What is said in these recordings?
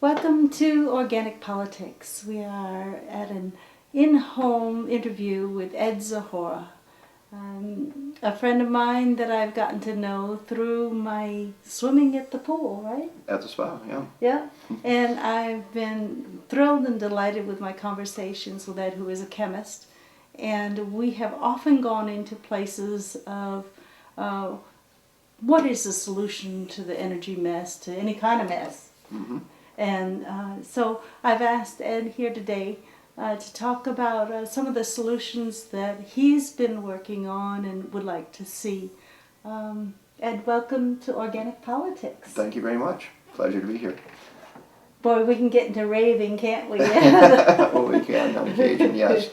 Welcome to Organic Politics. We are at an in-home interview with Ed Zehora, a friend of mine that I've gotten to know through my swimming at the pool, right? At the spa, yeah. Yeah, and I've been thrilled and delighted with my conversations with Ed, who is a chemist, and we have often gone into places of what is the solution to the energy mess, to any kind of mess. Mm-hmm. And so I've asked Ed here today to talk about some of the solutions that he's been working on and would like to see. Ed, welcome to Organic Politics. Thank you very much. Pleasure to be here. Boy, we can get into raving, can't we? Well, we can on occasion, yes.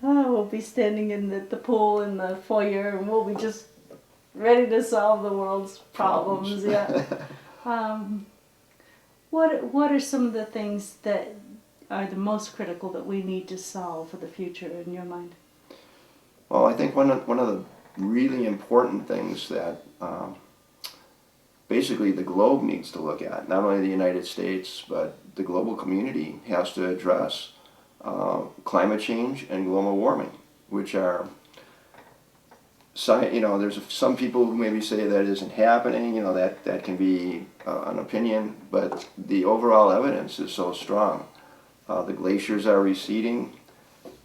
We'll be standing in the pool in the foyer and we'll be just ready to solve the world's problems. Yeah. What are some of the things that are the most critical that we need to solve for the future in your mind? Well, I think one of the really important things that basically the globe needs to look at, not only the United States, but the global community has to address climate change and global warming, which are, there's some people who maybe say that isn't happening, that can be an opinion, but the overall evidence is so strong. The glaciers are receding,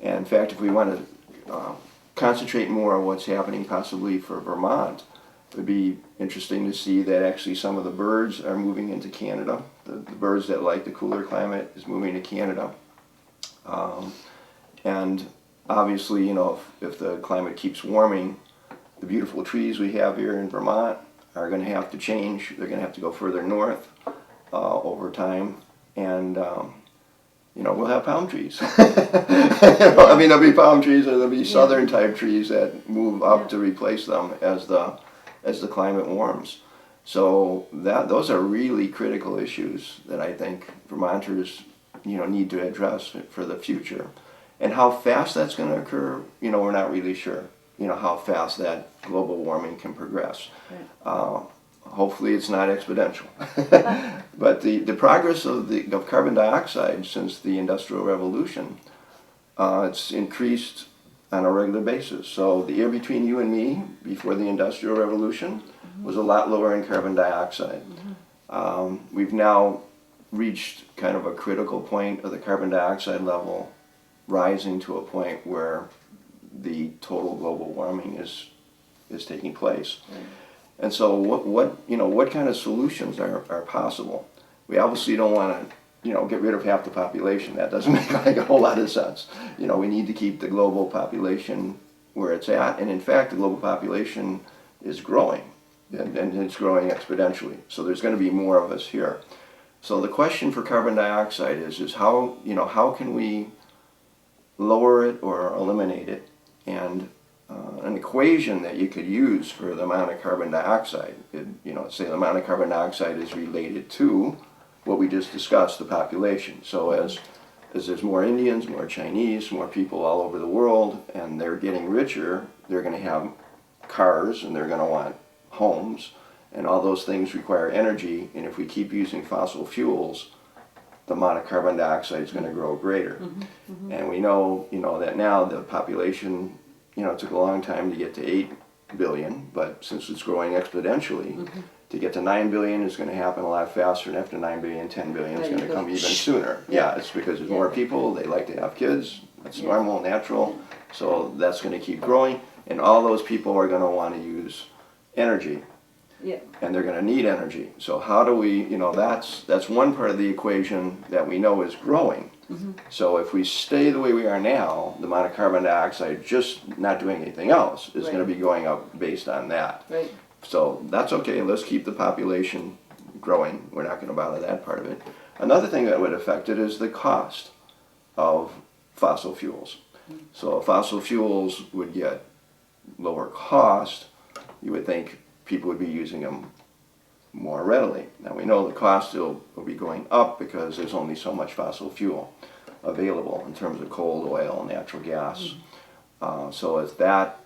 and in fact, if we want to concentrate more on what's happening possibly for Vermont, it would be interesting to see that actually some of the birds are moving into Canada. The birds that like the cooler climate is moving to Canada. And obviously, if the climate keeps warming, the beautiful trees we have here in Vermont are going to have to change. They're going to have to go further north over time, and we'll have palm trees. There'll be palm trees, or there'll be southern type trees that move up to replace them as the climate warms. So those are really critical issues that I think Vermonters need to address for the future. And how fast that's going to occur, we're not really sure. How fast that global warming can progress. Right. Hopefully it's not exponential. But the progress of carbon dioxide since the Industrial Revolution, it's increased on a regular basis. So the air between you and me before the Industrial Revolution was a lot lower in carbon dioxide. We've now reached kind of a critical point of the carbon dioxide level rising to a point where the total global warming is taking place. Right. And so what kind of solutions are possible? We obviously don't want to get rid of half the population. That doesn't make a whole lot of sense. We need to keep the global population where it's at, and in fact the global population is growing, and it's growing exponentially. So there's going to be more of us here. So the question for carbon dioxide is how can we lower it or eliminate it? And an equation that you could use for the amount of carbon dioxide, say the amount of carbon dioxide is related to what we just discussed, the population. So as there's more Indians, more Chinese, more people all over the world, and they're getting richer, they're going to have cars and they're going to want homes, and all those things require energy, and if we keep using fossil fuels, the amount of carbon dioxide is going to grow greater. Mm-hmm, mm-hmm. And we know, that now the population, it took a long time to get to 8 billion, but since it's growing exponentially, to get to 9 billion is going to happen a lot faster, and after 9 billion, 10 billion is going to come even sooner. Yeah, it's because there's more people, they like to have kids, that's normal, natural, so that's going to keep growing, and all those people are going to want to use energy. Yeah. And they're going to need energy. So how do we, that's one part of the equation that we know is growing. Mm-hmm. So if we stay the way we are now, the amount of carbon dioxide, just not doing anything else, is going to be going up based on that. Right. So that's okay. Let's keep the population growing. We're not going to bother that part of it. Another thing that would affect it is the cost of fossil fuels. So if fossil fuels would get lower cost, you would think people would be using them more readily. Now we know the cost will be going up because there's only so much fossil fuel available in terms of coal, oil, natural gas. So if that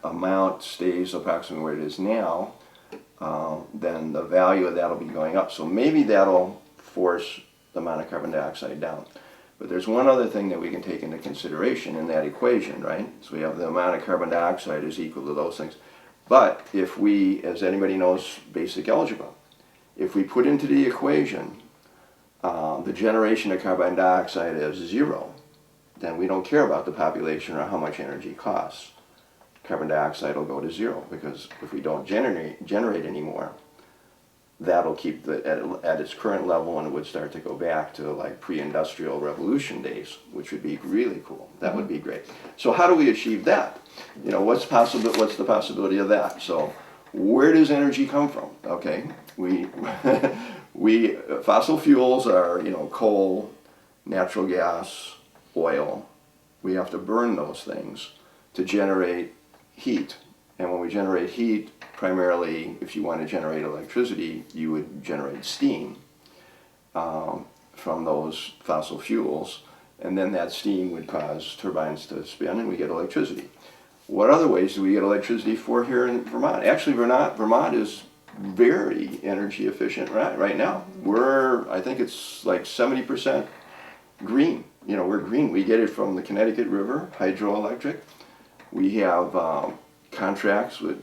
amount stays approximately where it is now, then the value of that will be going up. So maybe that'll force the amount of carbon dioxide down. But there's one other thing that we can take into consideration in that equation, right? So we have the amount of carbon dioxide is equal to those things. But if we, as anybody knows basic algebra, if we put into the equation the generation of carbon dioxide as 0, then we don't care about the population or how much energy costs. Carbon dioxide will go to 0 because if we don't generate anymore, that'll keep at its current level, and it would start to go back to like pre-industrial revolution days, which would be really cool. That would be great. So how do we achieve that? You know, what's the possibility of that? So where does energy come from? Okay, fossil fuels are, you know, coal, natural gas, oil. We have to burn those things to generate heat. And when we generate heat, primarily, if you want to generate electricity, you would generate steam from those fossil fuels, and then that steam would cause turbines to spin and we get electricity. What other ways do we get electricity for here in Vermont? Actually, Vermont is very energy efficient right now. I think it's like 70% green. You know, we're green. We get it from the Connecticut River, hydroelectric. We have contracts with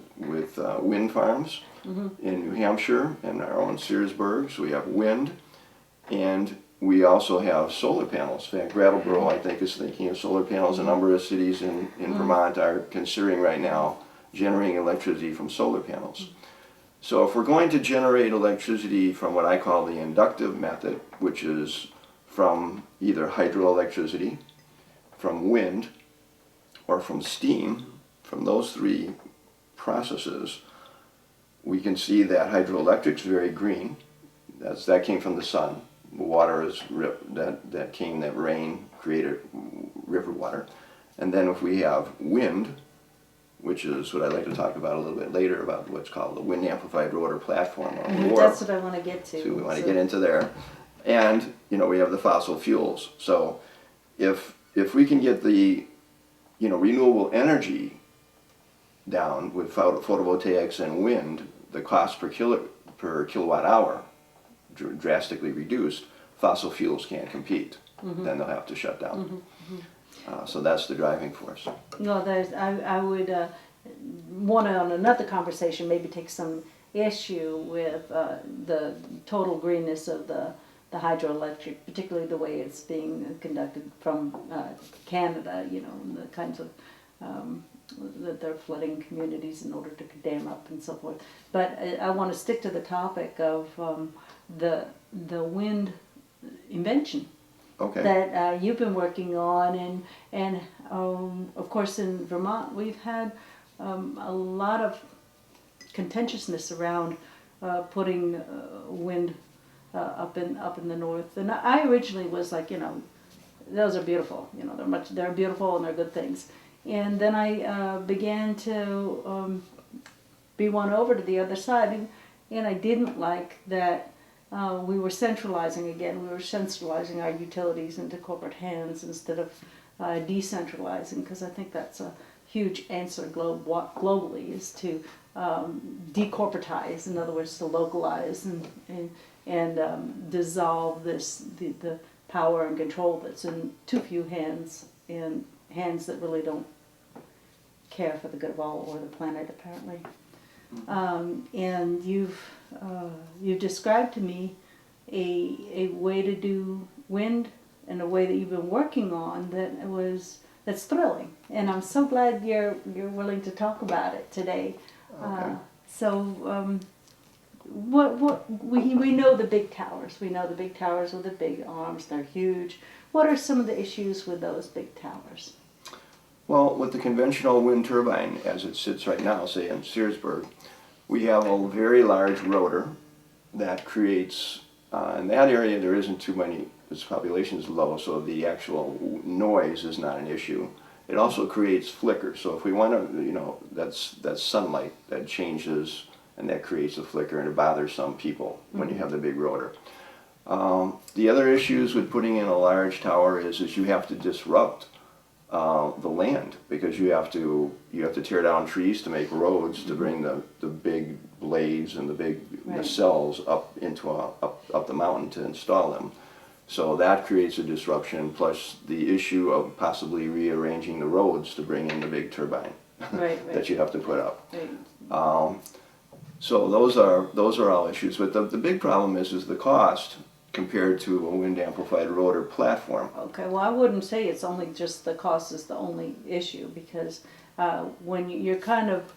wind farms in New Hampshire and our own Searsburg, so we have wind, and we also have solar panels. In fact, Brattleboro, I think, is thinking of solar panels. A number of cities in Vermont are considering right now generating electricity from solar panels. So if we're going to generate electricity from what I call the inductive method, which is from either hydroelectricity, from wind, or from steam, from those three processes, we can see that hydroelectric is very green. That came from the sun. The water is that rain created river water. And then if we have wind, which is what I'd like to talk about a little bit later, about what's called the wind amplified rotor platform. That's what I want to get to. So we want to get into there. And, you know, we have the fossil fuels. So if we can get the, you know, renewable energy down with photovoltaics and wind, the cost per kilowatt hour drastically reduced, fossil fuels can't compete. Then they'll have to shut down. So that's the driving force. No, I would want to, on another conversation, maybe take some issue with the total greenness of the hydroelectric, particularly the way it's being conducted from Canada, you know, and the kinds of that they're flooding communities in order to dam up and so forth. But I want to stick to the topic of the wind invention. Okay. That you've been working on, and of course in Vermont we've had a lot of contentiousness around putting wind up in the north. And I originally was like, you know, those are beautiful. You know, they're beautiful and they're good things. And then I began to be won over to the other side, and I didn't like that. We were centralizing again. We were centralizing our utilities into corporate hands instead of decentralizing, because I think that's a huge answer globally, is to decorporatize. In other words, to localize and dissolve the power and control that's in too few hands, and hands that really don't care for the good of all or the planet, apparently. And you've described to me a way to do wind and a way that you've been working on that's thrilling, and I'm so glad you're willing to talk about it today. Okay. We know the big towers. We know the big towers with the big arms. They're huge. What are some of the issues with those big towers? Well, with the conventional wind turbine, as it sits right now, say in Searsburg, we have a very large rotor that creates In that area, there isn't too many, its population is low, so the actual noise is not an issue. It also creates flicker, so if we want to, you know, that's sunlight that changes and that creates a flicker, and it bothers some people when you have the big rotor. The other issues with putting in a large tower is you have to disrupt the land, because you have to tear down trees to make roads to bring the big blades and the big nacelles up into up the mountain to install them. So that creates a disruption, plus the issue of possibly rearranging the roads to bring in the big turbine that you have to put up. So those are all issues. But the big problem is the cost compared to a wind amplified rotor platform. Okay, well, I wouldn't say it's only just the cost is the only issue, because when you're kind of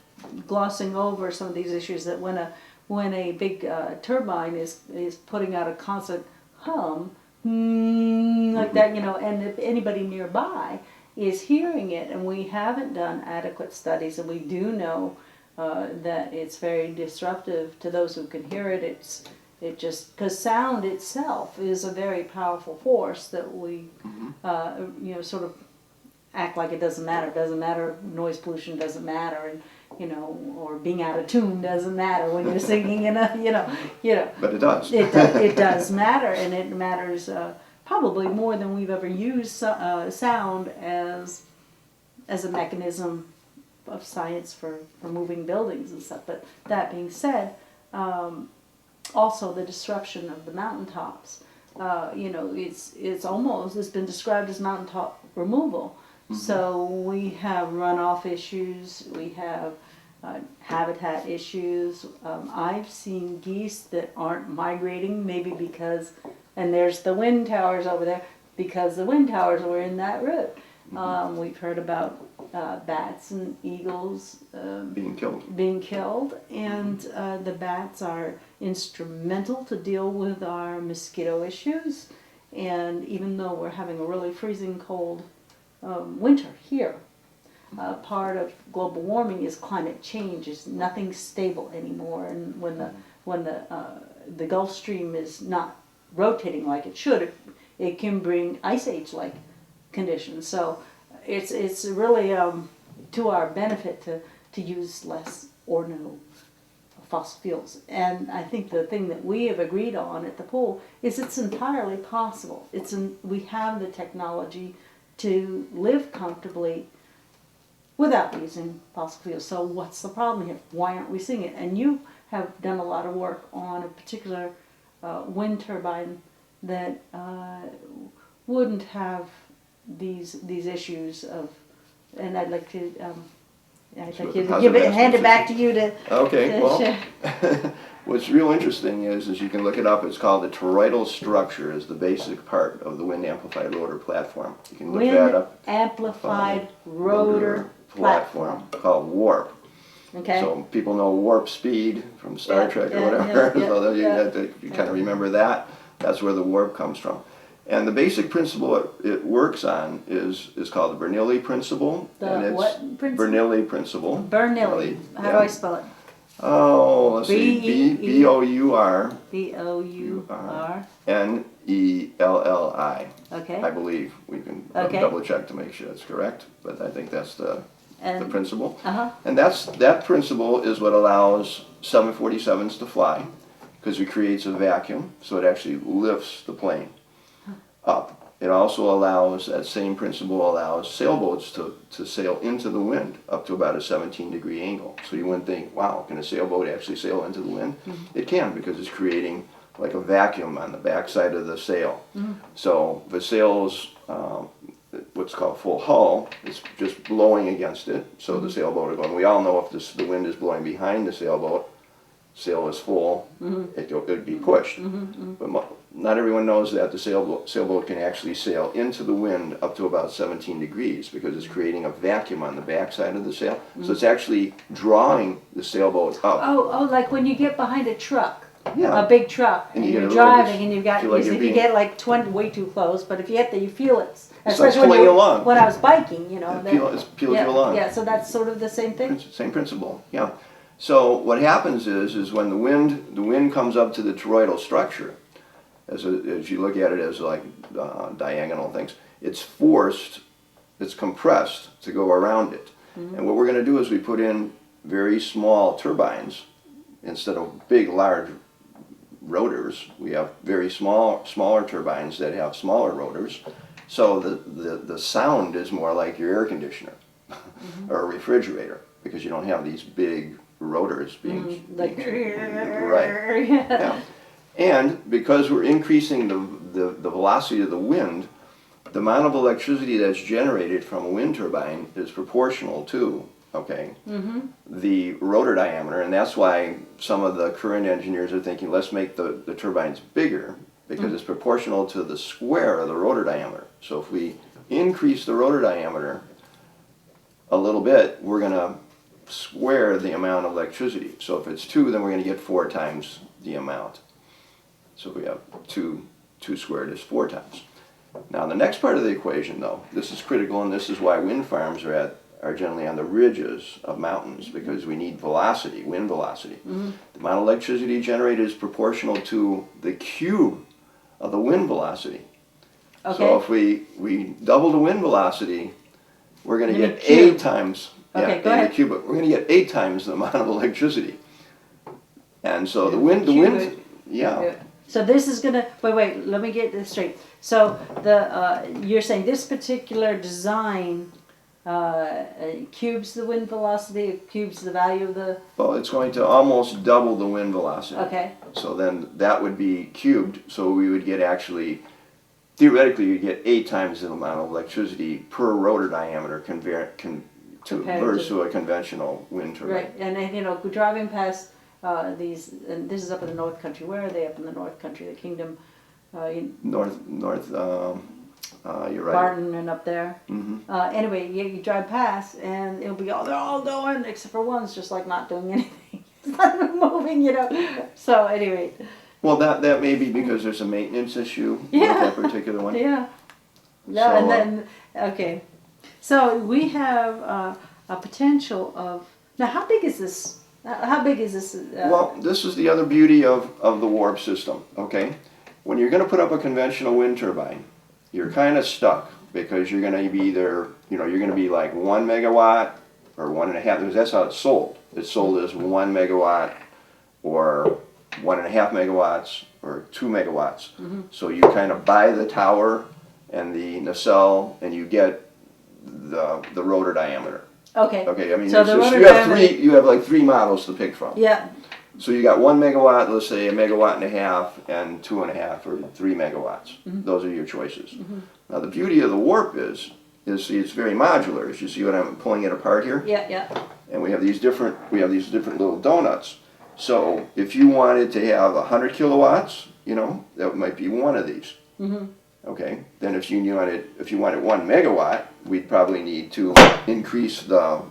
glossing over some of these issues, that when a big turbine is putting out a constant hum, like that, you know, and if anybody nearby is hearing it, and we haven't done adequate studies, and we do know that it's very disruptive to those who can hear it. It just, because sound itself is a very powerful force that we, you know, sort of act like it doesn't matter, noise pollution doesn't matter, and, you know, or being out of tune doesn't matter when you're singing, you know. But it does. It does matter, and it matters probably more than we've ever used sound as a mechanism of science for moving buildings and stuff. But that being said, also the disruption of the mountaintops. You know, it's been described as mountaintop removal. So we have runoff issues, we have habitat issues. I've seen geese that aren't migrating, maybe because, and there's the wind towers over there, because the wind towers were in that route. We've heard about bats and eagles being killed, and the bats are instrumental to deal with our mosquito issues. And even though we're having a really freezing cold winter here, part of global warming is climate change. Is nothing stable anymore, and when the Gulf Stream is not rotating like it should, it can bring ice age like conditions. So it's really to our benefit to use less or no fossil fuels. And I think the thing that we have agreed on at the pool is it's entirely possible. We have the technology to live comfortably without using fossil fuels. So what's the problem here? Why aren't we seeing it? And you have done a lot of work on a particular wind turbine that wouldn't have these issues of, and I'd like to give it and hand it back to you to. Okay, well, what's real interesting is you can look it up. It's called the toroidal structure, is the basic part of the wind amplified rotor platform. You can look that up. Wind amplified rotor platform called warp. Okay. So people know warp speed from Star Trek or whatever. So you kind of remember that. That's where the warp comes from. And the basic principle it works on is called the Bernoulli Principle. What principle? Bernoulli Principle. Bernoulli. How do I spell it? Oh, let's see. B-O-U-R. B-O-U-R. N-E-L-L-I. Okay. I believe. We can double check to make sure it's correct, but I think that's the principle. And that principle is what allows 747s to fly, because it creates a vacuum, so it actually lifts the plane up. It also allows, that same principle allows sailboats to sail into the wind up to about a 17-degree angle. So you wouldn't think, wow, can a sailboat actually sail into the wind? It can, because it's creating like a vacuum on the backside of the sail. So if it sails what's called full hull, it's just blowing against it, so the sailboat are going. We all know if the wind is blowing behind the sailboat, sail is full, it would be pushed. But not everyone knows that the sailboat can actually sail into the wind up to about 17 degrees, because it's creating a vacuum on the backside of the sail. So it's actually drawing the sailboat up. Oh, like when you get behind a truck. Yeah. A big truck, and you're driving, and you've got, like if you get like 20, way too close, but if you hit you feel it. It's like pulling you along. When I was biking, you know. It peels you along. Yeah, so that's sort of the same thing? Same principle, yeah. So what happens is when the wind comes up to the toroidal structure, as you look at it as like diagonal things. It's forced, it's compressed to go around it. And what we're going to do is we put in very small turbines instead of big, large rotors. We have very smaller turbines that have smaller rotors. So the sound is more like your air conditioner or a refrigerator, because you don't have these big rotors being like right. Yeah. And because we're increasing the velocity of the wind, the amount of electricity that's generated from a wind turbine is proportional to, okay, the rotor diameter. And that's why some of the current engineers are thinking, let's make the turbines bigger, because it's proportional to the square of the rotor diameter. So if we increase the rotor diameter a little bit, we're going to square the amount of electricity. So if it's 2, then we're going to get 4 times the amount. So we have 2 squared is 4 times. Now the next part of the equation, though, this is critical, and this is why wind farms are generally on the ridges of mountains, because we need velocity, wind velocity. The amount of electricity generated is proportional to the cube of the wind velocity. Okay. So if we double the wind velocity, we're going to get 8 times. Okay, go ahead. Cube, but we're going to get 8 times the amount of electricity. And so the wind, yeah. So this is gonna wait. Let me get this straight. So you're saying this particular design cubes the wind velocity, cubes the value of the. Well, it's going to almost double the wind velocity. Okay. So then that would be cubed. So we would get actually, theoretically, you'd get 8 times the amount of electricity per rotor diameter versus to a conventional wind turbine. Right, and driving past these, and this is up in the North Country. Where are they up in the North Country? The Kingdom. North. You're right. Barton and up there. Anyway, you drive past, and it'll be they're all going, except for one's just like not doing anything. It's not even moving, So anyway. Well, that may be because there's a maintenance issue with that particular one. Yeah. So, And then okay, so we have a potential of now. How big is this? How big is this? Well, this is the other beauty of the warp system. Okay, when you're going to put up a conventional wind turbine, you're kind of stuck, because you're going to be either, you're going to be like 1 megawatt or 1.5, because that's how it's sold. It's sold as 1 megawatt or 1.5 megawatts or 2 megawatts. So you kind of buy the tower and the nacelle, and you get the rotor diameter. Okay. Okay, I mean, so you have like 3 models to pick from. Yeah. So you got 1 megawatt, let's say 1.5 megawatts, and 2.5 or 3 megawatts. Those are your choices. Now the beauty of the warp is it's very modular. As you see what I'm pulling it apart here. Yeah. And we have these different little donuts. So if you wanted to have 100 kilowatts, that might be one of these. Okay. Then if you wanted 1 megawatt, we'd probably need to increase the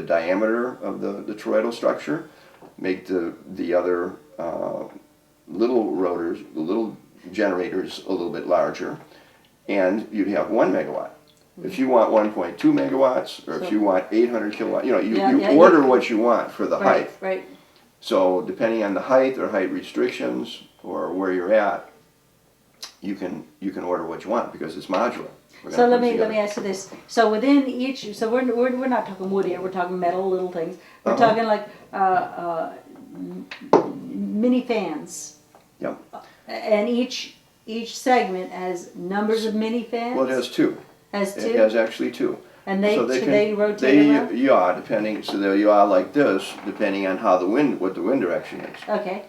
diameter of the toroidal structure, make the other little rotors, the little generators, a little bit larger, and you'd have 1 megawatt. If you want 1.2 megawatts, or if you want 800 kilowatts, you order what you want for the height. Right. So depending on the height or height restrictions or where you're at, you can order what you want, because it's modular. So let me ask you this. So within each, so we're not talking wood here. We're talking metal little things. We're talking like mini fans. Yep. And each segment has numbers of mini fans. Well, it has 2. Has 2. It has actually 2. And they rotate around? Yeah, depending. So they'll yaw like this, depending on how what the wind direction is. Okay.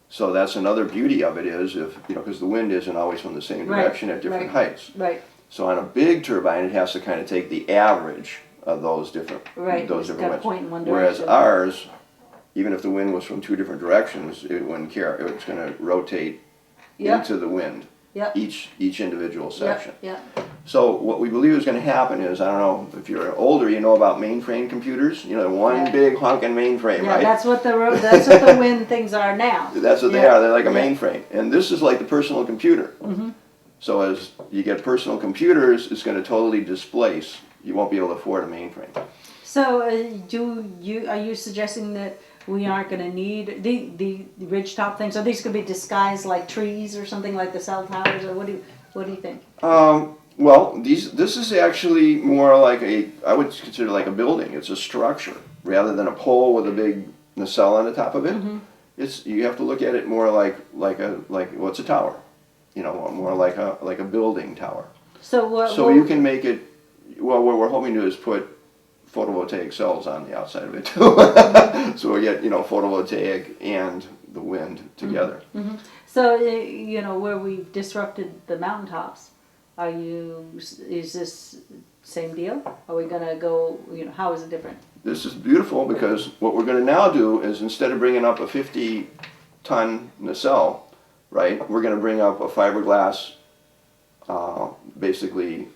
So that's another beauty of it is because the wind isn't always from the same direction at different heights. Right. So on a big turbine, it has to kind of take the average of those different winds. Point in one direction. Whereas ours, even if the wind was from 2 different directions, it wouldn't care. It's going to rotate into the wind. Each individual section. So what we believe is going to happen is, I don't know if you're older, you know about mainframe computers. One big honking mainframe, right? That's what the wind things are now. That's what they are. They're like a mainframe, and this is like the personal computer. So as you get personal computers, it's going to totally displace. You won't be able to afford a mainframe. So are you suggesting that we aren't going to need the ridgetop things? Are these going to be disguised like trees or something like the cell towers, or what do you think? Well, this is actually more like I would consider like a building. It's a structure rather than a pole with a big nacelle on the top of it. Mm-hmm. You have to look at it more like what's a tower, more like a building tower. So you can make it. Well, what we're hoping to do is put photovoltaic cells on the outside of it too. So we get photovoltaic and the wind together. Mm-hmm. So where we've disrupted the mountaintops, is this same deal? Are we gonna go? How is it different? This is beautiful because what we're going to now do is instead of bringing up a 50-ton nacelle, right? We're going to bring up a fiberglass, basically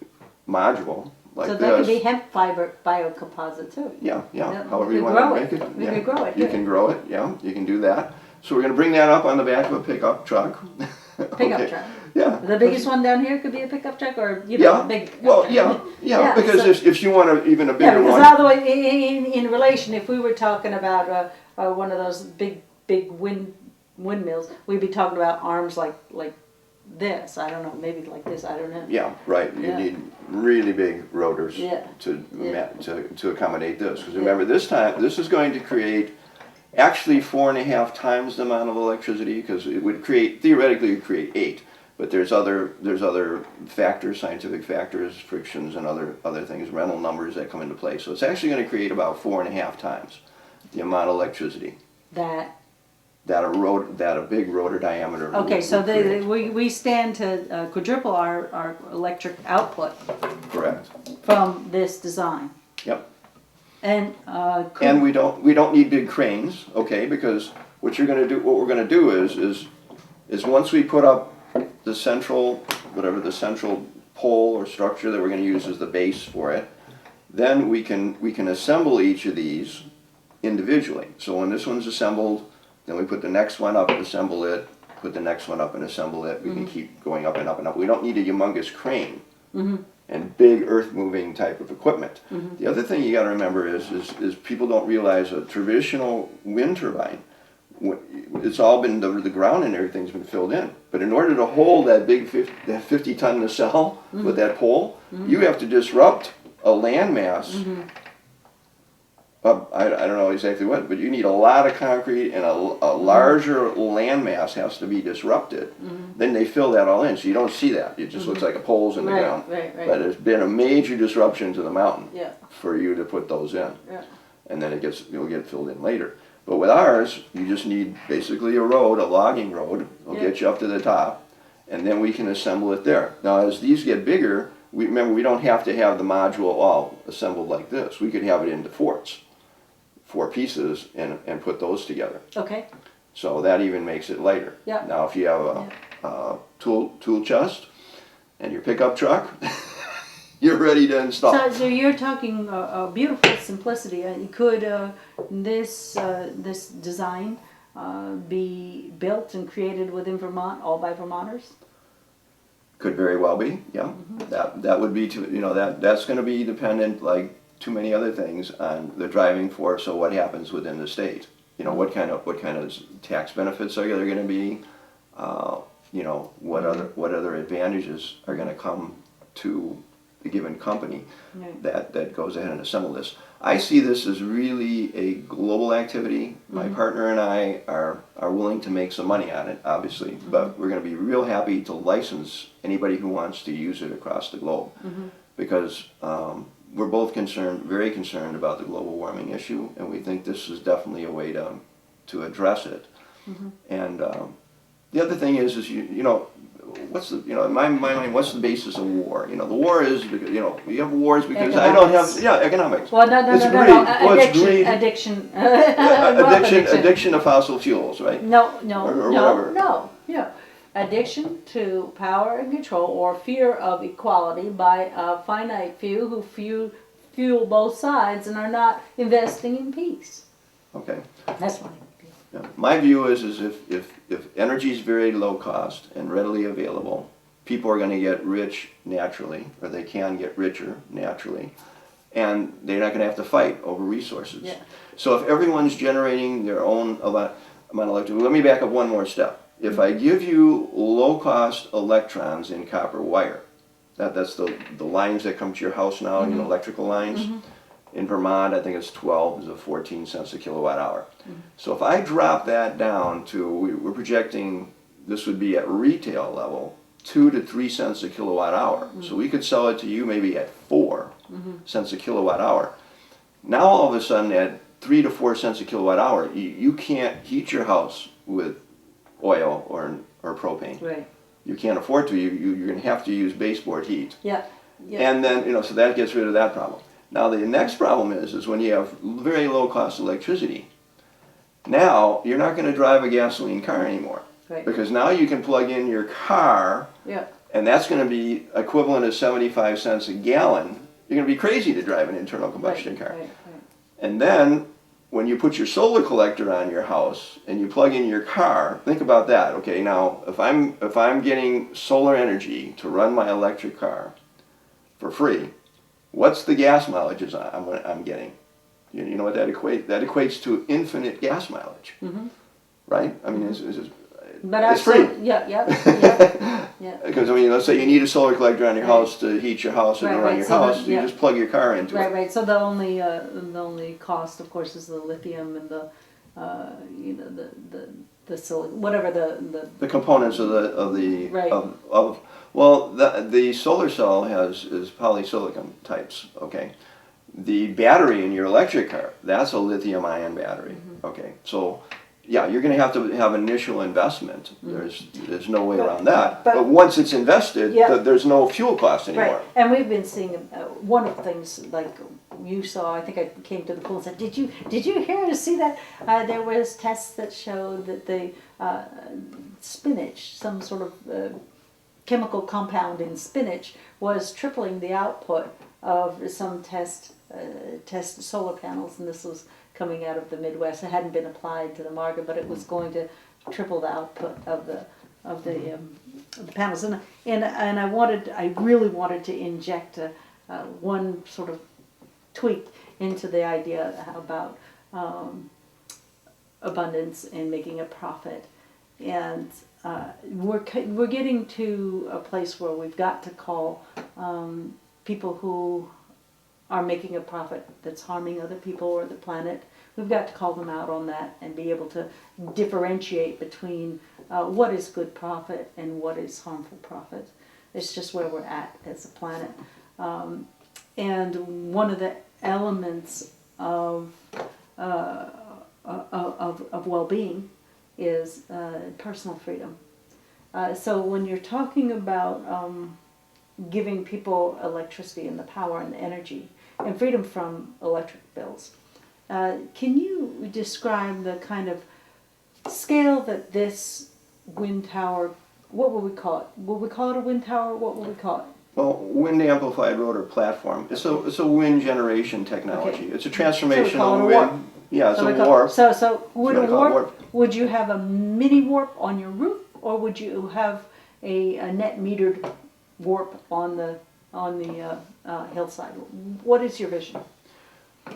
module like so this. that could be hemp fiber biocomposite too. Yeah. Yeah, However we you could want to grow make it. it. We Yeah. could grow it. You can grow it. Yeah, you can do that. So we're going to bring that up on the back of a pickup truck. Pickup truck. Yeah. The biggest one down here could be a pickup truck, or Yeah. big. Pickup Well, truck. yeah. Because so- if you want even a Yeah, bigger because one. otherwise, in relation, if we were talking about one of those big windmills, we'd be talking about arms like this. I don't know, maybe like this. I don't know. Yeah, right. You Yeah. need really big rotors Yeah. to accommodate this. Because remember, this is going to create actually 4.5 times the amount of electricity. Because it would theoretically create 8, but there's other factors, scientific factors, frictions, and other things, rental numbers that come into play. So it's actually going to create about 4.5 times the amount of electricity that a big rotor diameter. Okay, would so create. we stand to quadruple our electric output Correct. from this design. Yep. And And we don't need big cranes, okay? Because what we're gonna do is once we put up the central pole or structure that we're gonna use as the base for it, then we can assemble each of these individually. So when this one's assembled, then we put the next one up and assemble it, put the next one up and assemble it. We can keep going up and up and up. We don't need a humongous crane and big earth-moving type of equipment. The other thing you got to remember is people don't realize a traditional wind turbine, it's all been, the ground and everything's been filled in. But in order to hold that big 50-ton nacelle with that pole, you have to disrupt a landmass. I don't know exactly what, but you need a lot of concrete, and a larger landmass has to be disrupted. Then they fill that all in, so you don't see that. It just looks like a poles in the ground. Right. But there's been a major disruption to the mountain Yeah. for you to put those in. Yeah. And then it'll get filled in later. But with ours, you just need basically a logging road. It'll get you up to the top, and then we can assemble it there. Now, as these get bigger, remember, we don't have to have the module all assembled like this. We could have it into 4 pieces, and put those together. Okay. So that even makes it lighter. Yeah. Now, if you have a tool chest and your pickup truck, you're ready to install. So you're talking a beautiful simplicity. Could this design be built and created within Vermont, all by Vermonters? Could very well be, yeah. That would be that's going to be dependent, like too many other things, on the driving force of what happens within the state. What kind of tax benefits are there going to be? What other advantages are going to come to the given company that goes ahead and assemble this. I see this as really a global activity. My partner and I are willing to make some money on it, obviously, but we're going to be real happy to license anybody who wants to use it across the globe, because we're both very concerned about the global warming issue, and we think this is definitely a way to address it. And the other thing is what's the in my mind, what's the basis of war? The war is because we have wars because Economics. I don't have economics. Well, no. Well, it's greed. Addiction. Addiction to fossil fuels, right? No. Addiction to power and control, or fear of equality by a finite few who fuel both sides and are not investing in peace. Okay. That's my view. Yeah. My view is if energy is very low cost and readily available, people are going to get rich naturally, or they can get richer naturally. and they're not going to have to fight over resources. Yeah. So if everyone's generating their own amount of electricity, let me back up one more step. If I give you low-cost electrons in copper wire, that's the lines that come to your house now, you know, electrical lines. In Vermont, I think it's 12 is 14 cents a kilowatt hour. So if I drop that down to, we're projecting this would be at retail level, 2 to 3 cents a kilowatt hour. So we could sell it to you maybe at 4 cents a kilowatt hour. Now all of a sudden at 3 to 4 cents a kilowatt hour, you can't heat your house with oil or propane. Right. You can't afford to. You're going to have to use baseboard heat. Yeah. Yeah. And then, you know, so that gets rid of that problem. Now the next problem is when you have very low cost electricity, now you're not going to drive a gasoline car anymore. Right. Because now you can plug in your car, Yeah. and that's going to be equivalent of 75 cents a gallon. You're going to be crazy to drive an internal combustion car. Right. And then when you put your solar collector on your house and you plug in your car, think about that. Okay, now if I'm getting solar energy to run my electric car for free, what's the gas mileages I'm getting? You know what that equates? That equates to infinite gas mileage, right? I mean, it's free. Yeah. Because I mean, let's say you need a solar collector on your house to heat your house and run your house. You just plug your car into it. Right. So the only cost, of course, is the lithium and the you know the silicon, whatever the components of the right. Well, the solar cell is polysilicon types. Okay, the battery in your electric car, that's a lithium ion battery. Okay, so yeah, you're going to have initial investment. There's no way around that. But once it's invested, there's no fuel cost anymore. Right. And we've been seeing one of the things like you saw. I think I came to the pool and said, "Did you hear or see that?" There was tests that showed that the spinach, some sort of chemical compound in spinach, was tripling the output of some test solar panels, and this was coming out of the Midwest. It hadn't been applied to the market, but it was going to triple the output of the panels. And I really wanted to inject one sort of tweak into the idea about abundance and making a profit. And we're getting to a place where we've got to call people who are making a profit that's harming other people or the planet. We've got to call them out on that and be able to differentiate between what is good profit and what is harmful profit. It's just where we're at as a planet. And one of the elements of well-being is personal freedom. So when you're talking about giving people electricity and the power and the energy and freedom from electric bills, can you describe the kind of scale that this wind tower, what would we call it? Would we call it a wind tower? What would we call it? Well, wind amplified rotor platform. It's a wind generation technology. Okay. It's a transformation of wind. Yeah, it's a warp. So would a warp? Would you have a mini warp on your roof, or would you have a net metered warp on the hillside? What is your vision?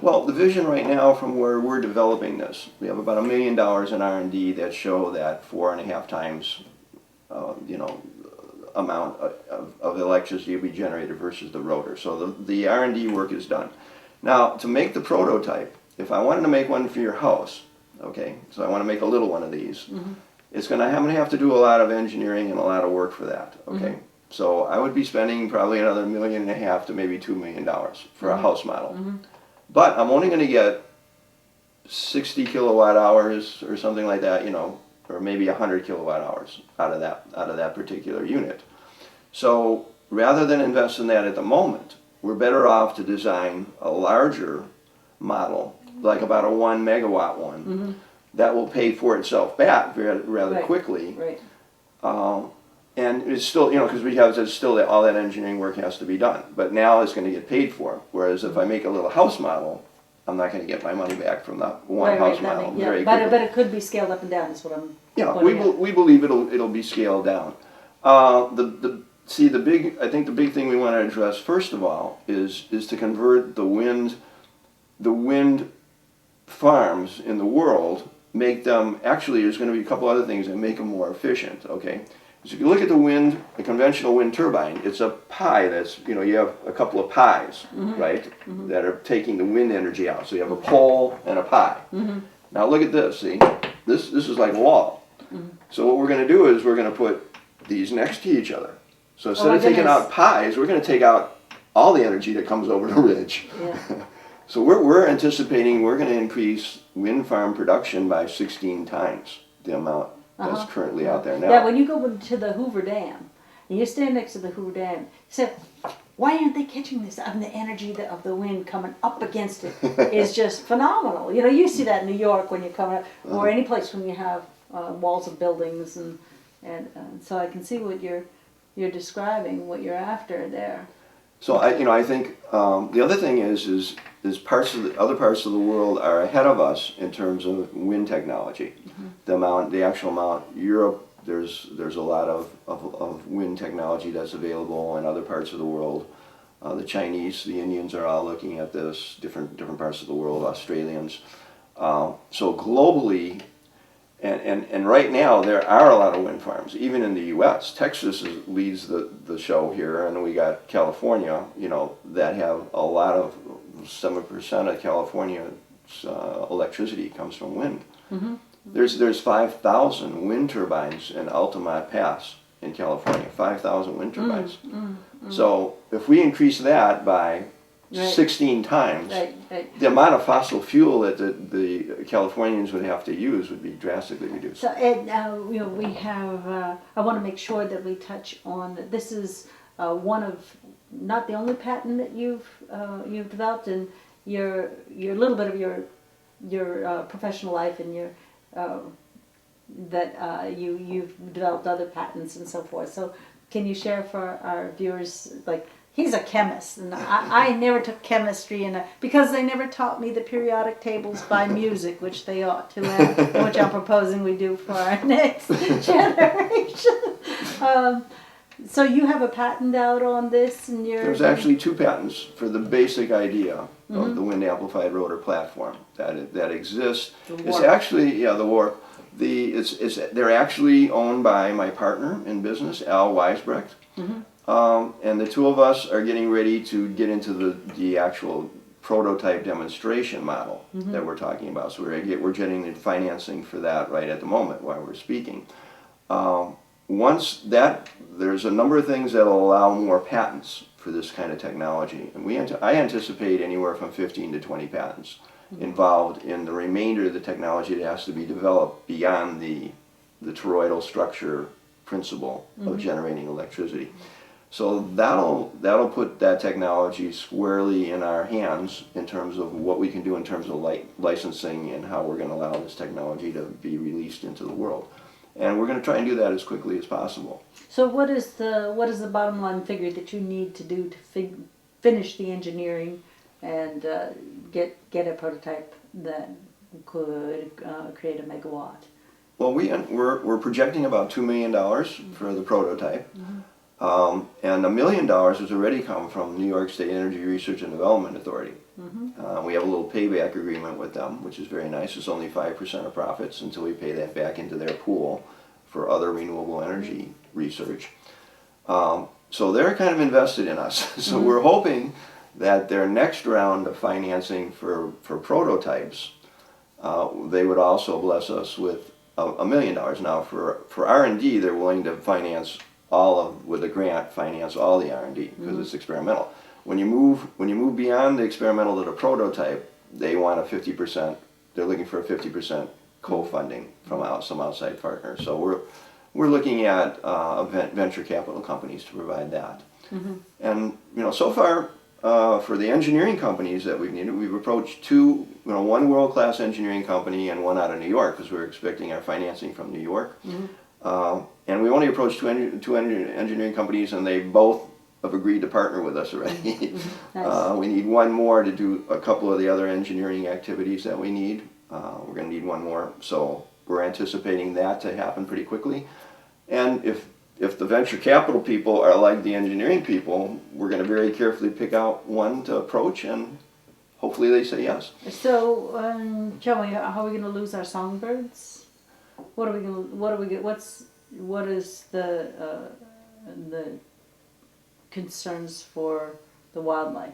Well, the vision right now, from where we're developing this, we have about $1 million in R&D that show that 4.5 times, amount of electricity will be generated versus the rotor. So the R&D work is done. Now, to make the prototype, if I wanted to make one for your house, okay, so I want to make a little one of these, I'm going to have to do a lot of engineering and a lot of work for that, okay? So I would be spending probably another $1.5 million to maybe $2 million for a house model. But I'm only going to get 60 kilowatt hours or something like that, or maybe 100 kilowatt hours out of that particular unit. So rather than invest in that at the moment, we're better off to design a larger model, like about a 1 megawatt one, that will pay for itself back rather quickly. Right. And it's still, because still all that engineering work has to be done. But now it's going to get paid for. Whereas if I make a little house model, I'm not going to get my money back from the one house model very quickly. But it could be scaled up and down. Is what I'm. Yeah, we believe it'll be scaled down. The see, I think the big thing we want to address first of all is to convert the wind farms in the world, make them, actually there's going to be a couple other things that make them more efficient, okay? So if you look at the conventional wind turbine, it's a pie that's, you have a couple of pies, right, that are taking the wind energy out. So you have a pole and a pie. Now look at this, see? This is like a wall. So what we're going to do is we're going to put these next to each other. So instead of taking out pies, we're going to take out all the energy that comes over the ridge. Yeah. So we're anticipating we're going to increase wind farm production by 16 times the amount that's currently out there now. Yeah, when you go to the Hoover Dam, and you stand next to the Hoover Dam, you say, why aren't they catching this? I mean, the energy of the wind coming up against it is just phenomenal. You see that in New York when you come up, or any place when you have walls of buildings, and so I can see what you're describing, what you're after there. So I think the other thing is other parts of the world are ahead of us in terms of wind technology. The actual amount. Europe, there's a lot of wind technology that's available in other parts of the world. The Chinese, the Indians are all looking at this. Different parts of the world, Australians. So globally. And right now there are a lot of wind farms, even in the U.S. Texas leads the show here, and we got California, that have a lot of 7% of California's electricity comes from wind. There's 5,000 wind turbines in Altamont Pass in California, 5,000 wind turbines. So if we increase that by 16 times, the amount of fossil fuel that the Californians would have to use would be drastically reduced. So Ed, we have, I want to make sure that we touch on, this is one of, not the only patent that you've developed in your little bit of your professional life, and you've developed other patents and so forth. So can you share for our viewers, like, he's a chemist, and I never took chemistry, because they never taught me the periodic tables by music, which they ought to have, which I'm proposing we do for our next generation. So you have a patent out on this, and There's actually 2 patents for the basic idea of the wind amplified rotor platform that exists. It's actually the warp. They're actually owned by my partner in business, Al Weisbrecht. And the two of us are getting ready to get into the actual prototype demonstration model that we're talking about. So we're getting the financing for that right at the moment while we're speaking. Once there's a number of things that will allow more patents for this kind of technology, and I anticipate anywhere from 15 to 20 patents involved in the remainder of the technology that has to be developed beyond the toroidal structure principle of generating electricity. So that'll put that technology squarely in our hands in terms of what we can do in terms of licensing and how we're going to allow this technology to be released into the world. And we're going to try and do that as quickly as possible. So what is the bottom line figure that you need to do to finish the engineering and get a prototype that could create a megawatt? Well, we're projecting about $2 million for the prototype. And $1 million has already come from New York State Energy Research and Development Authority. We have a little payback agreement with them, which is very nice. It's only 5% of profits until we pay that back into their pool for other renewable energy research. So they're kind of invested in us. So we're hoping that their next round of financing for prototypes, they would also bless us with $1 million. Now for R&D, they're willing to finance with a grant, finance all the R&D because it's experimental. When you move beyond the experimental to the prototype, they want a 50%. They're looking for a 50% co-funding from some outside partners. So we're looking at venture capital companies to provide that. And so far for the engineering companies that we've needed, we've approached two, one world-class engineering company and one out of New York because we're expecting our financing from New York. And we only approached two engineering companies, and they both have agreed to partner with us already. Nice. We need one more to do a couple of the other engineering activities that we need. We're going to need one more, so we're anticipating that to happen pretty quickly. And if if the venture capital people are like the engineering people, we're going to very carefully pick out one to approach, and hopefully they say yes. So, Joey, how are we going to lose our songbirds? What is the concerns for the wildlife?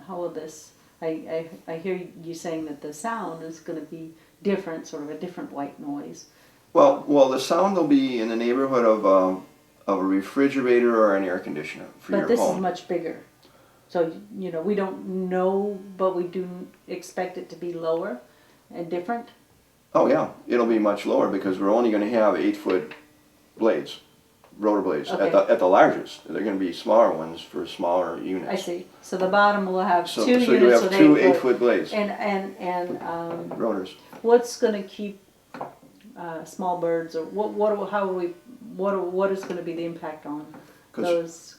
How will this? I hear you saying that the sound is going to be different, sort of a different white noise. Well, the sound will be in the neighborhood of a refrigerator or an air conditioner for your home. But this is much bigger. So, we don't know, but we do expect it to be lower and different. Oh yeah, it'll be much lower because we're only going to have 8-foot blades, rotor blades, Okay. at the largest. They're going to be smaller ones for smaller units. I see. So the bottom will have So two you units have with two 8-foot. 8-foot blades, rotors. rotors. What's going to keep small birds, or what is going to be the impact on those?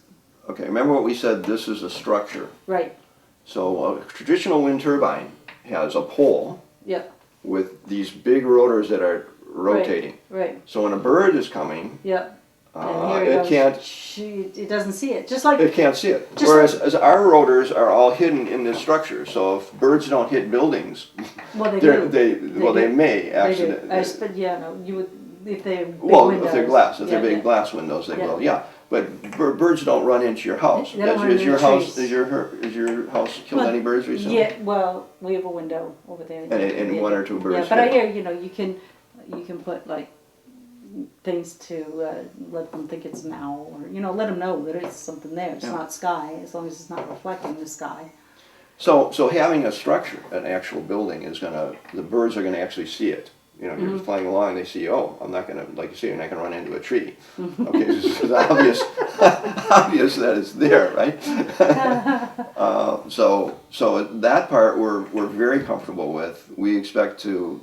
Okay, remember what we said, this is a structure. Right. So a traditional wind turbine has a pole Yep. with these big rotors that are rotating. Right. So when a bird is coming, Yep. it it doesn't see it. Just like it can't see it. Whereas as our rotors are all hidden in this structure, so if birds don't hit buildings, well, they they're- do. they may They accidentally. do. But yeah, no, you would if they're big Well, windows. if they're glass, if Yeah, they're big yeah. glass windows, they Yeah. will. Yeah, but birds don't run into your house. They don't run into your the house trees. is your house killed any birds recently? Yeah, well, we have a window over there. And Yeah, one or two birds. Yeah, but I hit. hear you can put like things to let them think it's an owl, or let them know that it's something there. It's Yeah. not sky, as long as it's not reflecting the sky. So having a structure, an actual building, the birds are gonna actually see it. You're just flying along, they see, oh, I'm not gonna, like you say, you're not gonna run into a tree. Okay, it's obvious, obvious that it's there, right? So that part we're very comfortable with. We expect to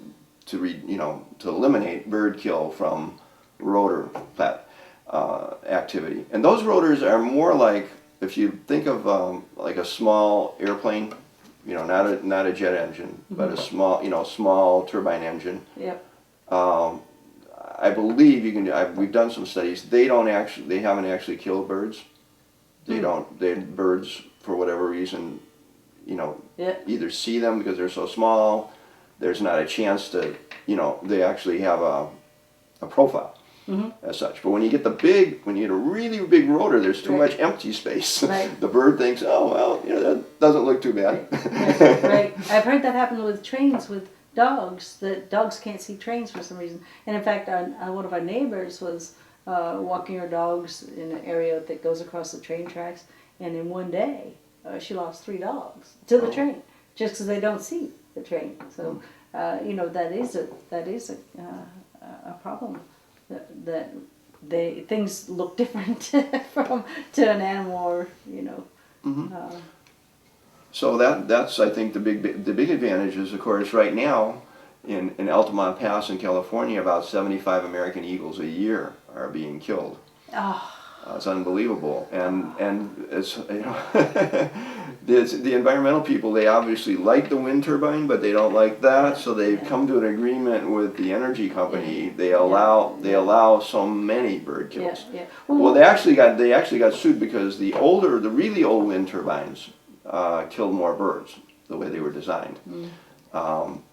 eliminate bird kill from rotor activity. And those rotors are more like, if you think of like a small airplane, not a jet engine, but a small turbine engine. Yep. I believe we've done some studies. They haven't actually killed birds. Birds, for whatever reason, either see them because they're so small. There's not a chance to, they actually have a profile. As such. But when you get a really big rotor, there's too much empty space. Right. The bird thinks, oh, well, that doesn't look too bad. Right. I've heard that happen with trains with dogs, that dogs can't see trains for some reason. And in fact, one of our neighbors was walking her dogs in an area that goes across the train tracks, and in one day, she lost 3 dogs to the train, just because they don't see the train. So, that is a problem. That things look different to an animal, or So that's I think the big advantage is, of course, right now in Altamont Pass in California, about 75 American eagles a year are being killed. Oh. It's unbelievable, and it's the environmental people, they obviously like the wind turbine, but they don't like that, so they've come to an agreement with the energy company. They allow so many bird kills. Yeah. Well, they actually got sued because the really old wind turbines killed more birds the way they were designed.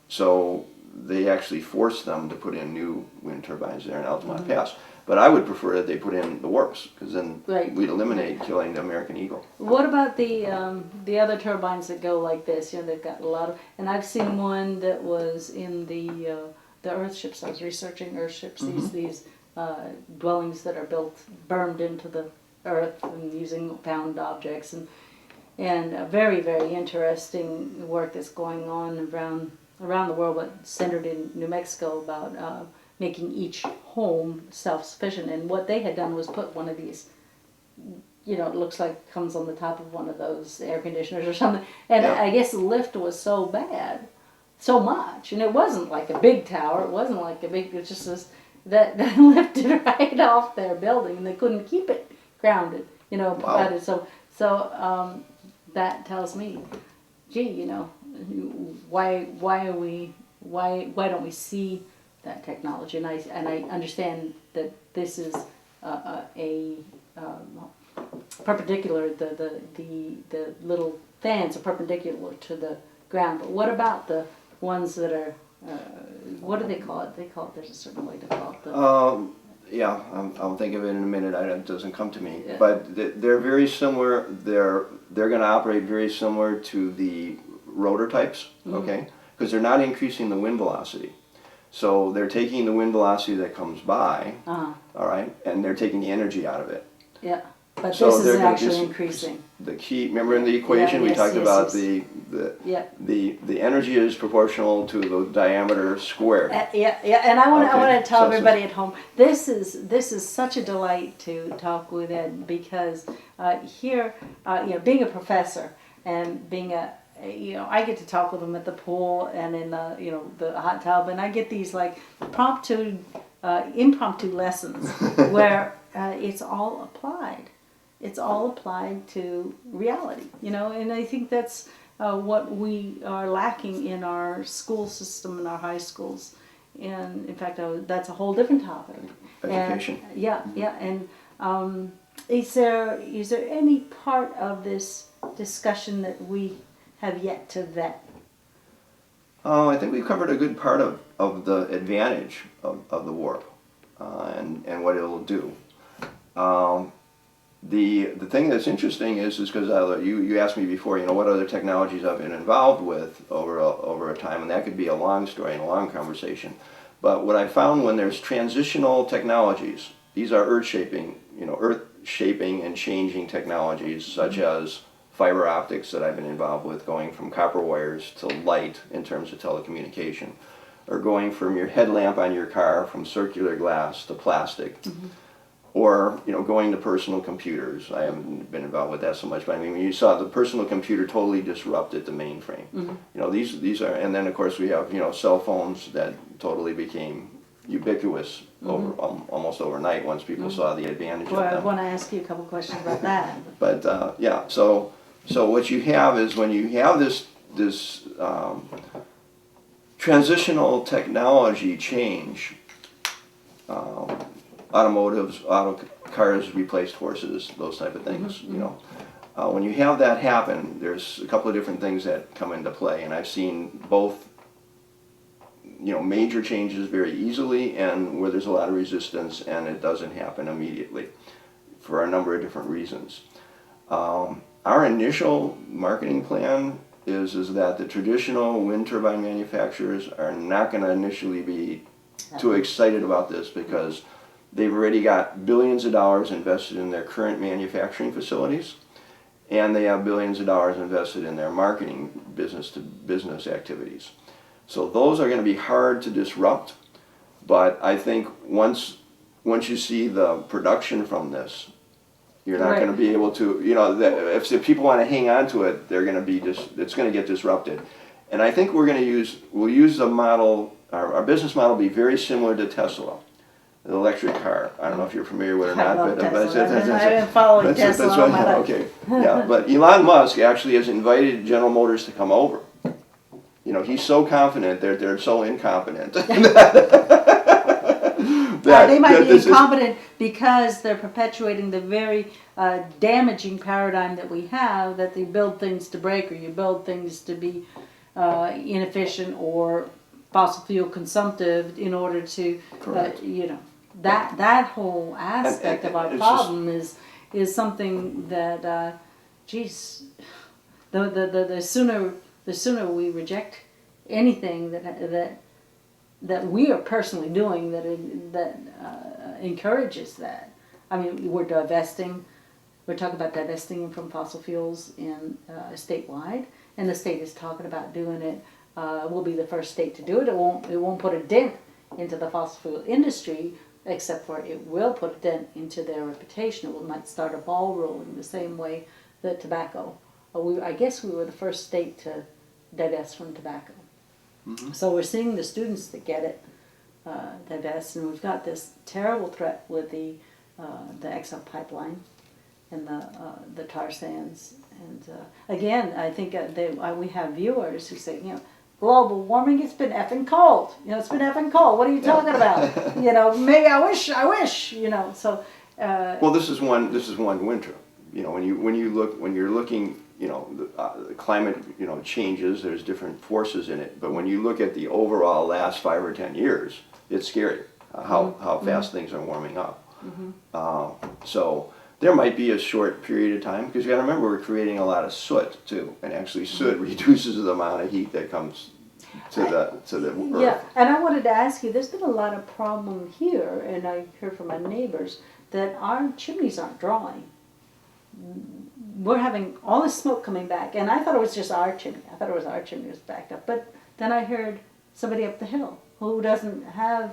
So they actually forced them to put in new wind turbines there in Altamont Pass. But I would prefer that they put in the works, because then we'd eliminate killing the American eagle. What about the other turbines that go like this? They've got a lot of, and I've seen one that was in the earthships. I was researching earthships. These dwellings that are bermed into the earth and using found objects, and very, very interesting work that's going on around the world, but centered in New Mexico, about making each home self-sufficient. And what they had done was put one of these, it looks like comes on the top of one of those air conditioners or something. And I guess the lift was so bad, so much, and it wasn't like a big tower. It wasn't like it's just this that lifted right off their building, and they couldn't keep it grounded. Provided. So that tells me, gee, why don't we see that technology? And I understand that this is a perpendicular. The little fans are perpendicular to the ground. But what about the ones that are? What do they call it? They call it. There's a certain way to call it. Yeah, I'll think of it in a minute. It doesn't come to me. Yeah. But they're very similar. They're going to operate very similar to the rotor types, okay? Because they're not increasing the wind velocity. So they're taking the wind velocity that comes by, all right, and they're taking the energy out of it. Yeah, but So this is actually increasing. The key, remember in the equation we talked about the energy is proportional to the diameter squared. And I want to tell So everybody at home, this is such a delight to talk with Ed, because here, being a professor and being I get to talk with them at the pool and in the hot tub, and I get these like impromptu lessons where it's all applied. It's all applied to reality, and I think that's what we are lacking in our school system, in our high schools. And in fact, that's a whole different topic. Education. And, and is there any part of this discussion that we have yet to vet? I think we've covered a good part of the advantage of the warp and what it'll do. The thing that's interesting is because you asked me before, what other technologies I've been involved with over a time, and that could be a long story and a long conversation. But what I found when there's transitional technologies, these are earth shaping and changing technologies, such as fiber optics that I've been involved with, going from copper wires to light in terms of telecommunication, or going from your headlamp on your car from circular glass to plastic. Or going to personal computers. I haven't been involved with that so much, but I mean, when you saw the personal computer totally disrupted the mainframe. These are, and then of course we have cell phones that totally became ubiquitous almost overnight once people saw the advantage of them. I want to ask you a couple questions about that. But so what you have is when you have this transitional technology change. Auto cars replaced horses, those type of things. When you have that happen, there's a couple of different things that come into play, and I've seen both, major changes very easily, and where there's a lot of resistance, and it doesn't happen immediately, for a number of different reasons. Our initial marketing plan is that the traditional wind turbine manufacturers are not going to initially be too excited about this, because they've already got billions of dollars invested in their current manufacturing facilities, and they have billions of dollars invested in their marketing business-to-business activities. So those are going to be hard to disrupt, but I think once you see the production from this, you're not going to be able to, if people want to hang on to it, they're going to be it's going to get disrupted. And I think we'll use the model, our business model will be very similar to Tesla. The electric car. I don't know if you're familiar with it or not. I've been following Tesla all my life. Okay, yeah. But Elon Musk actually has invited General Motors to come over. He's so confident that they're so incompetent. They might be incompetent because they're perpetuating the very damaging paradigm that we have, that they build things to break, or you build things to be inefficient or fossil fuel consumptive in order to, that whole aspect of our problem is something that, the sooner we reject anything that we are personally doing that encourages that. I mean, we're talking about divesting from fossil fuels in statewide, and the state is talking about doing it. We'll be the first state to do it. It won't put a dent into the fossil fuel industry, except for it will put a dent into their reputation. It might start a ball rolling the same way that tobacco. I guess we were the first state to divest from tobacco. So we're seeing the students that get it divest, and we've got this terrible threat with the Exxon pipeline and the tar sands. And again, I think we have viewers who say, global warming, it's been effing cold. It's been effing cold. What are you talking about? Maybe I wish, so Well, this is one winter. You know, when you're looking, you know, the climate, you know, changes. There's different forces in it. But when you look at the overall last 5 or 10 years, it's scary how fast things are warming up. So there might be a short period of time, because you got to remember we're creating a lot of soot too, and actually soot reduces the amount of heat that comes to the earth. Yeah, and I wanted to ask you, there's been a lot of problem here, and I heard from my neighbors that our chimneys aren't drawing. We're having all this smoke coming back, and I thought it was just our chimney. I thought it was our chimney was backed up, but then I heard somebody up the hill who doesn't have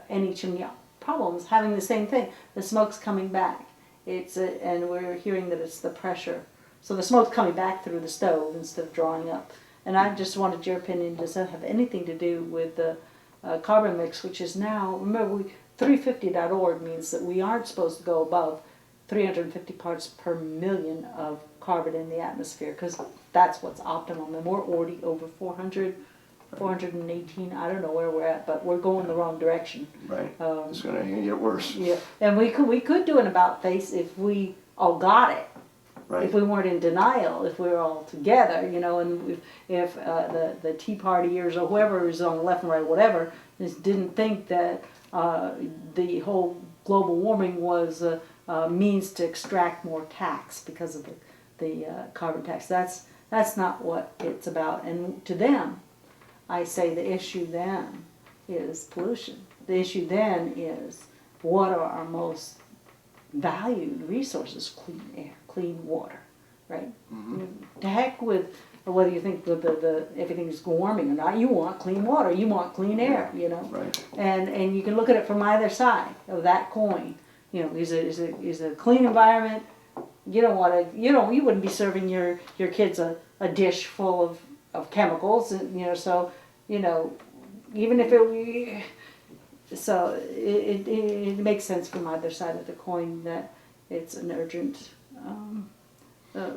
any chimney problems having the same thing. The smoke's coming back. And we're hearing that it's the pressure. So the smoke's coming back through the stove instead of drawing up. And I just wanted your opinion. Does that have anything to do with the carbon mix, which is now, remember, 350.org means that we aren't supposed to go above 350 parts per million of carbon in the atmosphere, because that's what's optimum. And we're already over 400, 418, I don't know where we're at, but we're going the wrong direction. Right. It's going to get worse. Yeah, and we could do an about face if we all got it. Right. If we weren't in denial, if we were all together, you know, and if the Tea Partyers or whoever is on the left and right, whatever, just didn't think that the whole global warming was a means to extract more tax because of the carbon tax. That's not what it's about. And to them, I say the issue then is pollution. The issue then is what are our most valued resources? Clean air, clean water, right? To heck with whether you think the everything's warming or not. You want clean water. You want clean air. You know, Right. And you can look at it from either side of that coin. You know, is a clean environment. You don't want to. You wouldn't be serving your kids a dish full of chemicals. And, you know, so you know, even if it. So it makes sense from either side of the coin that it's an urgent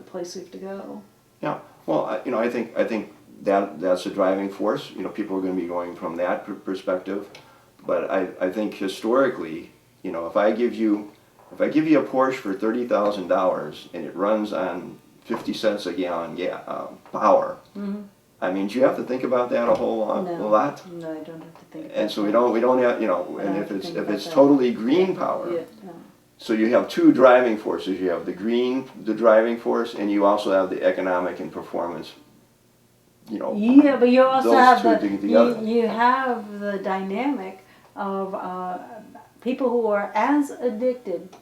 place we have to go. Yeah. Well, I think that's a driving force. You know, people are going to be going from that perspective. But I think historically, you know, if I give you a Porsche for $30,000 and it runs on 50 cents a gallon power. I mean, do you have to think about that a whole lot? No, a lot? No, I don't have to think about And so that. we don't have, you know, and if it's totally green power, Yeah, no. so you have two driving forces. You have the driving force, and you also have the economic and performance, you know. Yeah, but you also those have two together. you have the dynamic of people who are as addicted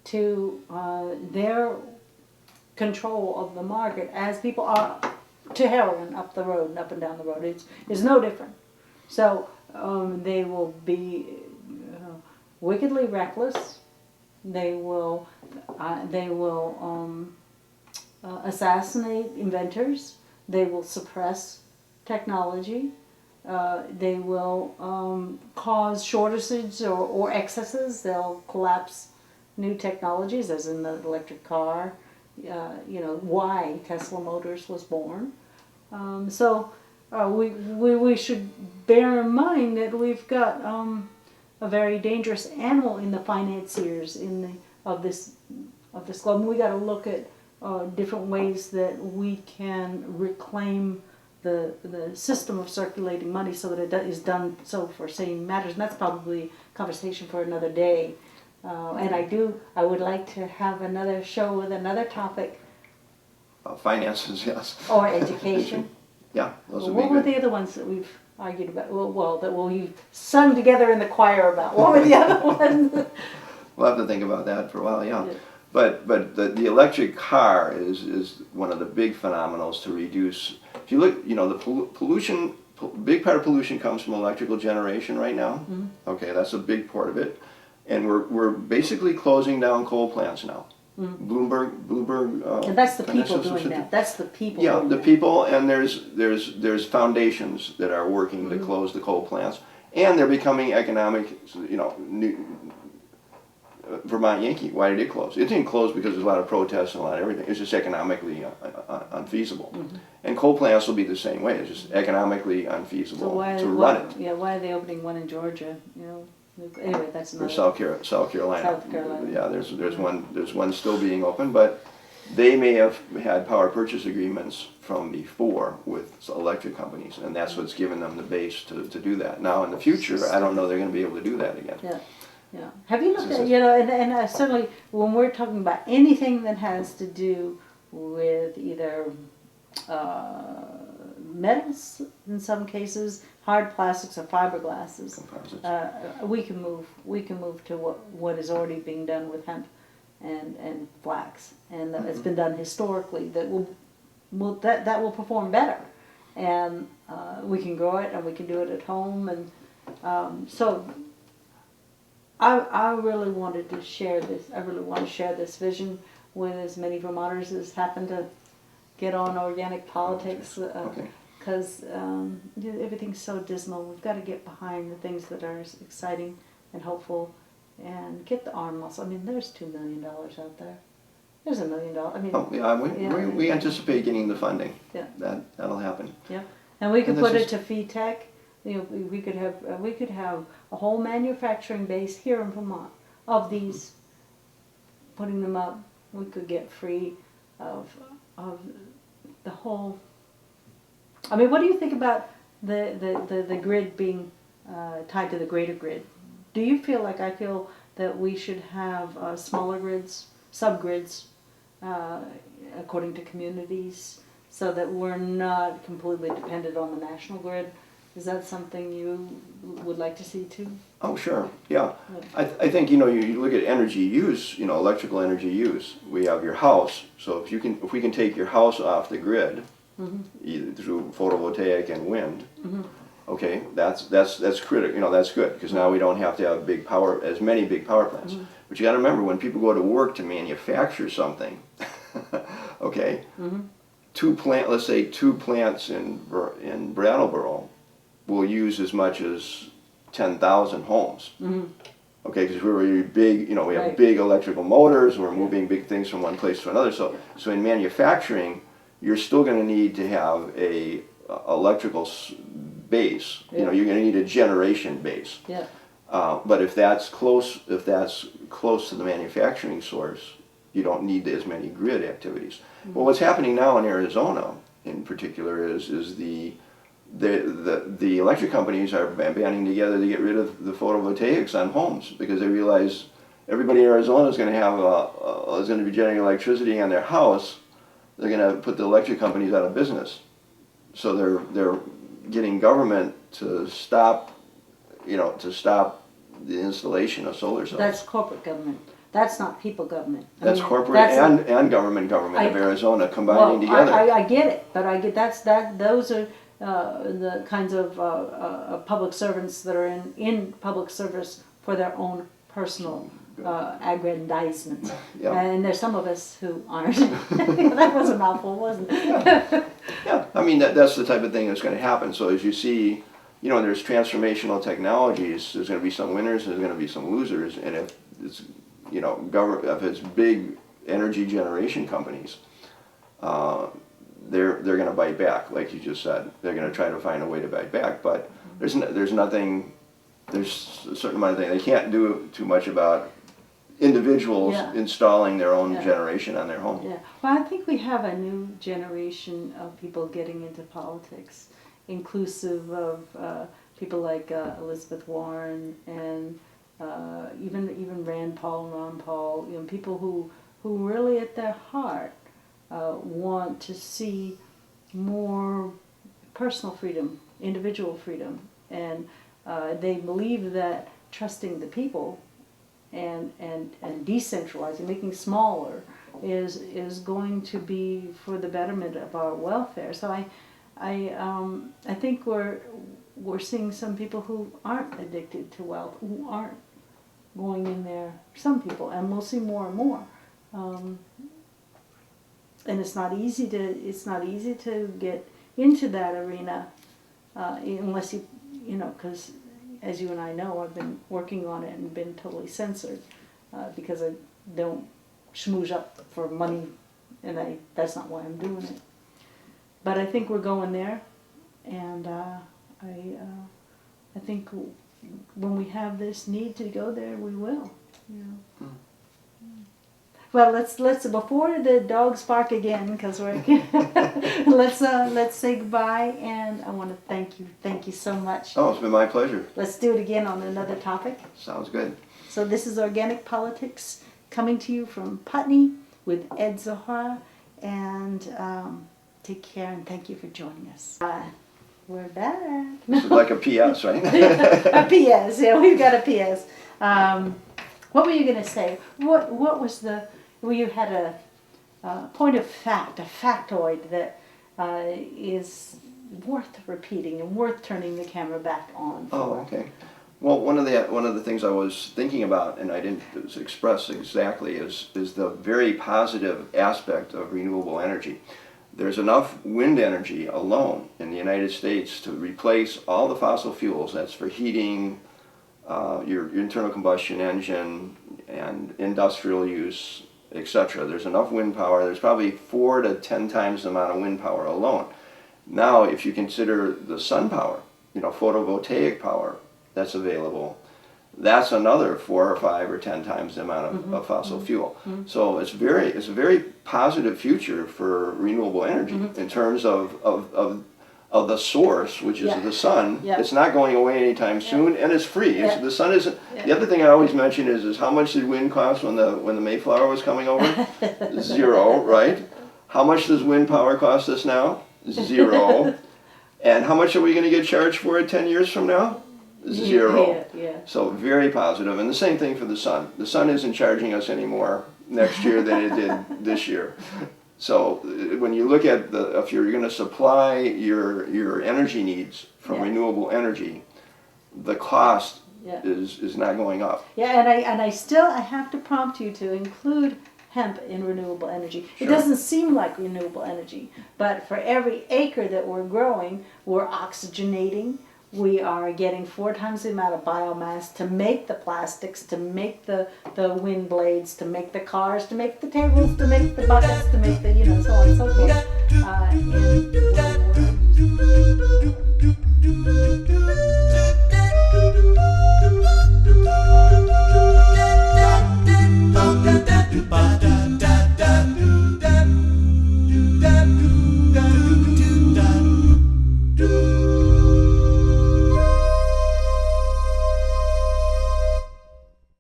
to their control of the market as people are to heroin up the road and up and down the road. It's no different. So they will be wickedly reckless. They will assassinate inventors. They will suppress technology. They will cause shortages or excesses. They'll collapse new technologies, as in the electric car. You know why Tesla Motors was born. So we should bear in mind that we've got a very dangerous animal in the financiers of this globe. We got to look at different ways that we can reclaim the system of circulating money so that it is done so for sane matters. And that's probably a conversation for another day. And I would like to have another show with another topic. Finances, yes. Or education. Yeah, those would What be were good. the other ones that we've argued about? Well, that we've sung together in the choir about. What were the other ones? We'll have to think about that for a while, yeah. Yeah. But the electric car is one of the big phenomenals to reduce. If you look, you know, the pollution, big part of pollution comes from electrical generation right now. Mm-hmm. Okay, that's a big part of it. And we're basically closing down coal plants now. Mm-hmm. Bloomberg. And that's the people Financial doing Institute. that. That's the people. Yeah, doing the that. people, and there's foundations that are working to close the coal plants, and they're becoming economic. You know, Vermont Yankee. Why did it close? It didn't close because there's a lot of protests and a lot of everything. It's just economically unfeasible. Mm-hmm. And coal plants will be the same way. It's just economically unfeasible So to run it. Yeah, why are they opening one in Georgia? You know. Anyway, that's or another. South Carolina. South Carolina. Yeah, there's one still being open, but they may have had power purchase agreements from before with electric companies, and that's what's given them the base to do that. Now in the future, I don't know they're going to be able to do that again. Yeah, yeah. Have you looked at, you know, and certainly when we're talking about anything that has to do with either metals in some cases, hard plastics or fiberglasses, Composites. we can move to what is already being done with hemp and flax, and it's been done historically that that will perform better, and we can grow it and we can do it at home, and so I really wanted to share this. I really want to share this vision with as many Vermonters as happen to get on organic politics, Okay. because everything's so dismal. We've got to get behind the things that are exciting and hopeful, and get the arm muscle. I mean, there's $2 million out there. There's $1 million. I mean, Oh, yeah, we anticipate getting the funding. Yeah. That'll happen. yeah, and we could And this put is- it to feed tech. You know, we could have a whole manufacturing base here in Vermont of these. Putting them up, we could get free of the whole. I mean, what do you think about the grid being tied to the greater grid? Do you feel like I feel that we should have smaller grids, subgrids, according to communities, so that we're not completely dependent on the national grid? Is that something you would like to see too? Oh, sure, yeah. I think, you look at energy use, electrical energy use. We have your house, so if we can take your house off the grid, either through photovoltaic and wind, okay, that's critical, that's good, because now we don't have to have as many big power plants. But you gotta remember, when people go to work to manufacture something, okay, let's say two plants in Brattleboro will use as much as 10,000 homes. Okay, because we're really big, we have Right. big electrical motors, we're moving big things from one place to another. So in manufacturing, you're still going to need to have a electrical base. Yeah. You're going to need a generation base. Yeah. But if that's close to the manufacturing source, you don't need as many grid activities. Well, what's happening now in Arizona, in particular, is the electric companies are banding together to get rid of the photovoltaics on homes, because they realize everybody in Arizona is going to be generating electricity on their house. They're going to put the electric companies out of business. So they're getting government to stop the installation of solar cells. That's corporate government. That's not people government. That's corporate and government of Arizona combining together. I get it, but those are the kinds of public servants that are in public service for their own personal aggrandizement. Yeah. And there's some of us who aren't. That was a mouthful, wasn't it? Yeah, I mean, that's the type of thing that's going to happen. So as you see, there's transformational technologies. There's going to be some winners, there's going to be some losers, and if it's if it's big energy generation companies, they're going to bite back, like you just said. They're going to try to find a way to bite back, but there's nothing. There's a certain amount of things they can't do too much about individuals installing their own generation on their home. Yeah. Well, I think we have a new generation of people getting into politics, inclusive of people like Elizabeth Warren and even Rand Paul and Ron Paul. People who really at their heart want to see more personal freedom, individual freedom, and they believe that trusting the people and decentralizing, making smaller, is going to be for the betterment of our welfare. So I think we're seeing some people who aren't addicted to wealth, who aren't going in there. Some people, and we'll see more and more. And it's not easy to get into that arena unless because as you and I know, I've been working on it and been totally censored because I don't schmooze up for money, and that's not why I'm doing it. But I think we're going there, and I think when we have this need to go there, we will. You know. Well, let's before the dogs bark again, because we're let's say goodbye, and I want to thank you so much. Oh, it's been my pleasure. Let's do it again on another topic. Sounds good. So this is Organic Politics, coming to you from Putney with Ed Zehora, and take care and thank you for joining us. We're back. This is like a PS, right? A PS, yeah, we've got a PS. What were you going to say? What was the? Well, you had a point of fact, a factoid that is worth repeating and worth turning the camera back on for. Oh, okay. Well, one of the things I was thinking about, and I didn't express exactly, is the very positive aspect of renewable energy. There's enough wind energy alone in the United States to replace all the fossil fuels. That's for heating, your internal combustion engine, and industrial use, etc. There's enough wind power. There's probably 4 to 10 times the amount of wind power alone. Now, if you consider the sun power, photovoltaic power that's available, that's another 4 or 5 or 10 times the amount of fossil fuel. So it's a very positive future for renewable energy in terms of the source, which is the sun. It's not going away anytime soon, and it's free. The sun isn't. The other thing I always mention is how much did wind cost when the Mayflower was coming over? 0, right? How much does wind power cost us now? 0. And how much are we going to get charged for it 10 years from now? 0. So very positive. And the same thing for the sun. The sun isn't charging us any more next year than it did this year. So when you look at if you're going to supply your energy needs from renewable energy, the cost is not going up. Yeah, and I have to prompt you to include hemp in renewable energy. Sure. It doesn't seem like renewable energy, but for every acre that we're growing, we're oxygenating. We are getting 4 times the amount of biomass to make the plastics, to make the wind blades, to make the cars, to make the tables, to make the buckets, to make the, so on and so forth. And